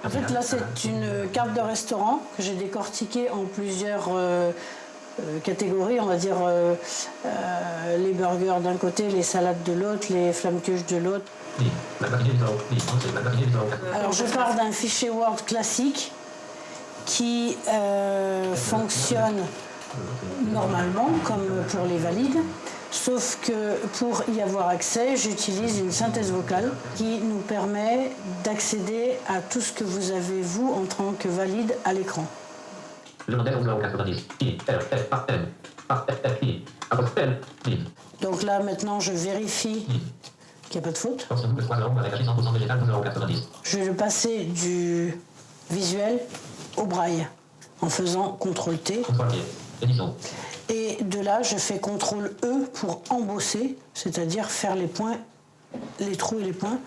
En fait, là, c'est une carte de restaurant que j'ai décortiquée en plusieurs catégories. On va dire les burgers d'un côté, les salades de l'autre, les flammekueche de l'autre. Alors, je pars d'un fichier Word classique qui fonctionne normalement, comme pour les valides. Sauf que pour y avoir accès, j'utilise une synthèse vocale qui nous permet d'accéder à tout ce que vous avez, vous, en tant que valide, à l'écran. Donc là, maintenant, je vérifie qu'il n'y a pas de faute. Je vais passer du visuel au braille en faisant CTRL-T. Et de là, je fais CTRL-E pour embosser, c'est-à-dire faire les points, les trous et les points.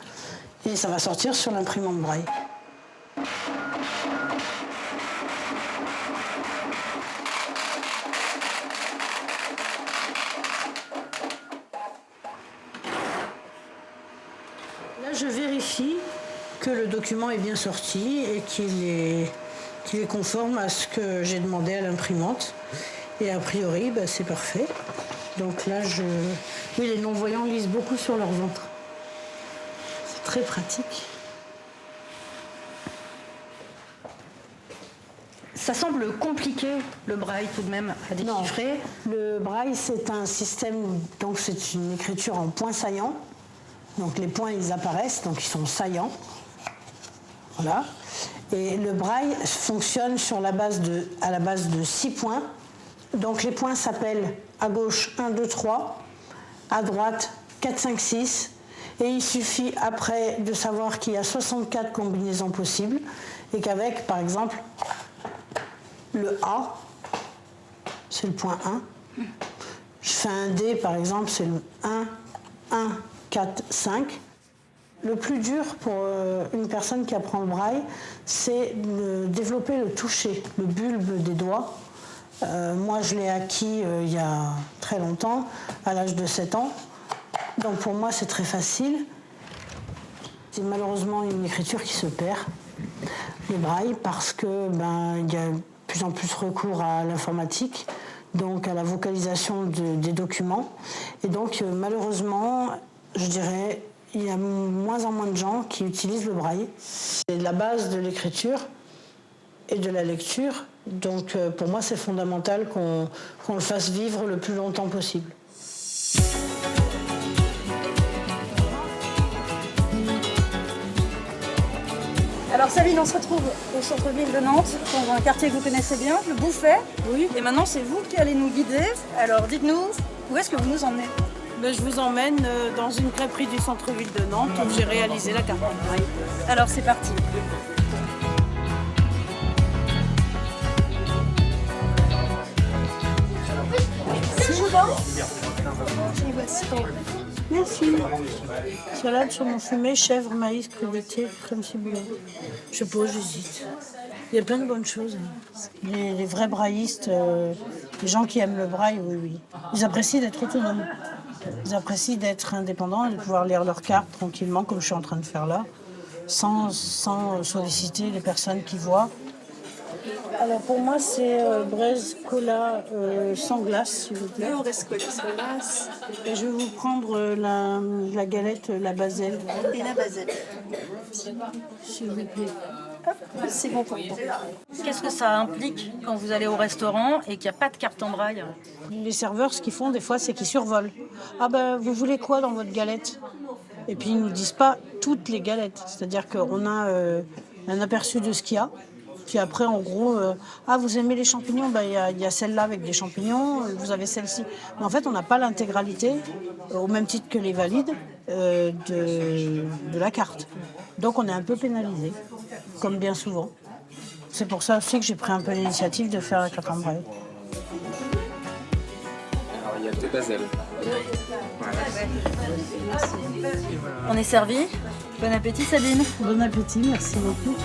Et ça va sortir sur l'imprimante braille. Là, je vérifie que le document est bien sorti et qu'il est conforme à ce que j'ai demandé à l'imprimante. Et a priori, c'est parfait. Donc là, oui, les non-voyants lisent beaucoup sur leur ventre. C'est très pratique. Ça semble compliqué, le braille, tout de même, à déchiffrer. Non, le braille, c'est un système, donc c'est une écriture en points saillants. Donc les points, ils apparaissent, donc ils sont saillants. Voilà. Et le braille fonctionne à la base de 6 points. Donc les points s'appellent à gauche 1, 2, 3, à droite 4, 5, 6. Et il suffit après de savoir qu'il y a 64 combinaisons possibles et qu'avec, par exemple, le A, c'est le point 1. Je fais un D, par exemple, c'est le 1, 1, 4, 5. Le plus dur pour une personne qui apprend le braille, c'est de développer le toucher, le bulbe des doigts. Moi, je l'ai acquis il y a très longtemps, à l'âge de 7 ans. Donc pour moi, c'est très facile. C'est malheureusement une écriture qui se perd, le braille, parce que il y a de plus en plus recours à l'informatique, donc à la vocalisation des documents. Et donc malheureusement, je dirais, il y a moins en moins de gens qui utilisent le braille. C'est la base de l'écriture et de la lecture. Donc pour moi, c'est fondamental qu'on le fasse vivre le plus longtemps possible. Alors Sabine, on se retrouve au centre-ville de Nantes, dans un quartier que vous connaissez bien, le Bouffay. Oui. Et maintenant, c'est vous qui allez nous guider. Alors dites-nous, où est-ce que vous nous emmenez ? Je vous emmène dans une crêperie du centre-ville de Nantes où j'ai réalisé la carte de braille. Alors c'est parti. Merci. Salade, saumon fumé, chèvre, maïs, crudité, crème ciboulée. Je sais pas, j'hésite. Il y a plein de bonnes choses. Les vrais braillistes, les gens qui aiment le braille, oui. Ils apprécient d'être autonomes. Ils apprécient d'être indépendants et de pouvoir lire leurs cartes tranquillement, comme je suis en train de faire là, sans solliciter les personnes qui voient. Alors pour moi, c'est braise cola sans glace, s'il vous plaît. Braise cola sans glace. Et je vais vous prendre la galette, la baselle. Et la baselle. S'il vous plaît. Hop, c'est bon pour moi. Qu'est-ce que ça implique quand vous allez au restaurant et qu'il n'y a pas de carte en braille ? Les serveurs, ce qu'ils font des fois, c'est qu'ils survolent. Ah vous voulez quoi dans votre galette ? Et puis ils ne nous disent pas toutes les galettes. C'est-à-dire qu'on a un aperçu de ce qu'il y a. Puis après, en gros, vous aimez les champignons ? Il y a celle-là avec des champignons, vous avez celle-ci. Mais en fait, on n'a pas l'intégralité, au même titre que les valides, de la carte. Donc on est un peu pénalisé, comme bien souvent. C'est pour ça aussi que j'ai pris un peu l'initiative de faire la carte en braille. Alors il y a 2 baselles. On est servi. Bon appétit Sabine. Bon appétit, merci beaucoup.